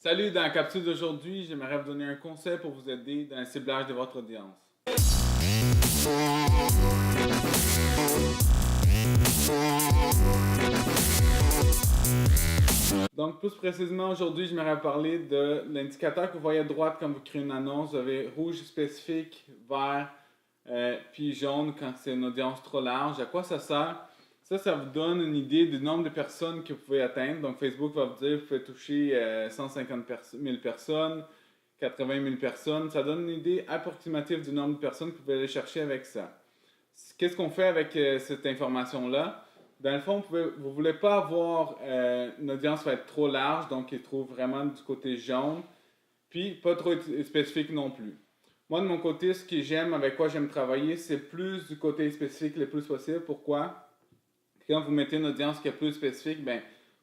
Salut, dans la capsule d'aujourd'hui, j'aimerais vous donner un conseil pour vous aider dans le ciblage de votre audience. Donc, plus précisément, aujourd'hui, j'aimerais parler de l'indicateur que vous voyez à droite quand vous créez une annonce. Vous avez rouge spécifique, vert, puis jaune quand c'est une audience trop large. À quoi ça sert? Ça vous donne une idée du nombre de personnes que vous pouvez atteindre. Donc, Facebook va vous dire que vous pouvez toucher 150 000 personnes, 80 000 personnes. Ça donne une idée approximative du nombre de personnes que vous pouvez aller chercher avec ça. Qu'est-ce qu'on fait avec cette information-là? Dans le fond, vous ne voulez pas avoir une audience qui va être trop large, donc qui se trouve vraiment du côté jaune, puis pas trop spécifique non plus. Moi, de mon côté, ce que j'aime, avec quoi j'aime travailler, c'est plus du côté spécifique le plus possible. Pourquoi? Quand vous mettez une audience qui est plus spécifique, ben,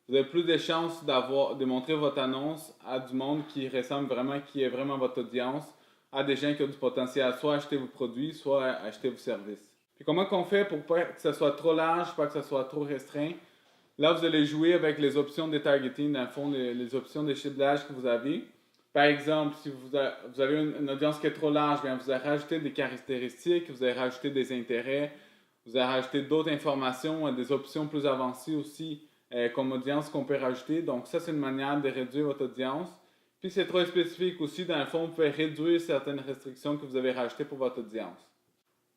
vous avez plus de chances de montrer votre annonce à du monde qui ressemble vraiment, qui est vraiment votre audience, à des gens qui ont du potentiel à soit acheter vos produits, soit acheter vos services. Puis comment qu'on fait pour pas que ça soit trop large, pas que ça soit trop restreint? Là, vous allez jouer avec les options de targeting, dans le fond, les options de ciblage que vous avez. Par exemple, si vous avez une audience qui est trop large, bien, vous allez rajouter des caractéristiques, vous allez rajouter des intérêts, vous allez rajouter d'autres informations, des options plus avancées aussi comme audience qu'on peut rajouter. Donc ça, c'est une manière de réduire votre audience. Puis c'est trop spécifique aussi, dans le fond, vous pouvez réduire certaines restrictions que vous avez rajoutées pour votre audience.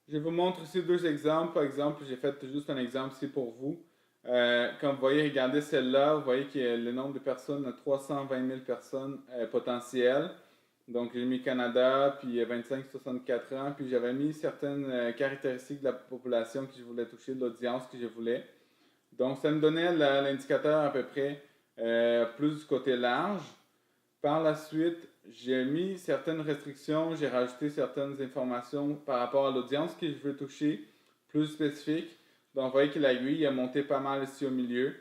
Je vous montre ici deux exemples. Par exemple, j'ai fait juste un exemple ici pour vous. Comme vous voyez, regardez celle-là, vous voyez que le nombre de personnes, 320 000 personnes potentielles. Donc, j'ai mis Canada, puis 25-64 ans, puis j'avais mis certaines caractéristiques de la population que je voulais toucher, de l'audience que je voulais. Donc, ça me donnait l'indicateur à peu près plus du côté large. Par la suite, j'ai mis certaines restrictions, j'ai rajouté certaines informations par rapport à l'audience que je veux toucher, plus spécifique. Donc, vous voyez que l'aiguille a monté pas mal ici au milieu,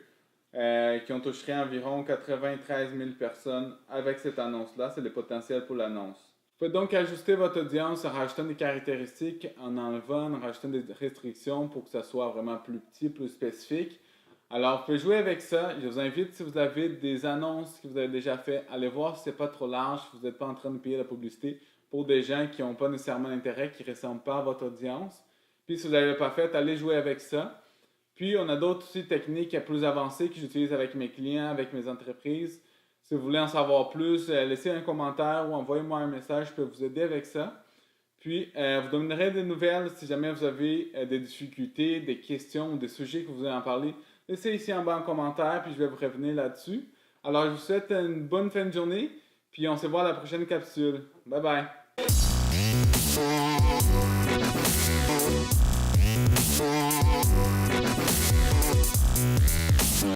qui ont touché environ 93 000 personnes avec cette annonce-là. C'est le potentiel pour l'annonce. Vous pouvez donc ajuster votre audience en rajoutant des caractéristiques, en enlevant, en rajoutant des restrictions pour que ça soit vraiment plus petit, plus spécifique. Alors, vous pouvez jouer avec ça. Je vous invite, si vous avez des annonces que vous avez déjà fait, allez voir si ce n'est pas trop large, si vous n'êtes pas en train de payer la publicité pour des gens qui n'ont pas nécessairement d'intérêt, qui ne ressemblent pas à votre audience. Puis, si vous ne l'avez pas fait, allez jouer avec ça. Puis, on a d'autres aussi techniques plus avancées que j'utilise avec mes clients, avec mes entreprises. Si vous voulez en savoir plus, laissez un commentaire ou envoyez-moi un message, je peux vous aider avec ça. Puis, vous donnerez des nouvelles si jamais vous avez des difficultés, des questions ou des sujets que vous voulez en parler. Laissez ici en bas en commentaire, puis je vais vous revenir là-dessus. Alors, je vous souhaite une bonne fin de journée, puis on se voit à la prochaine capsule. Bye bye!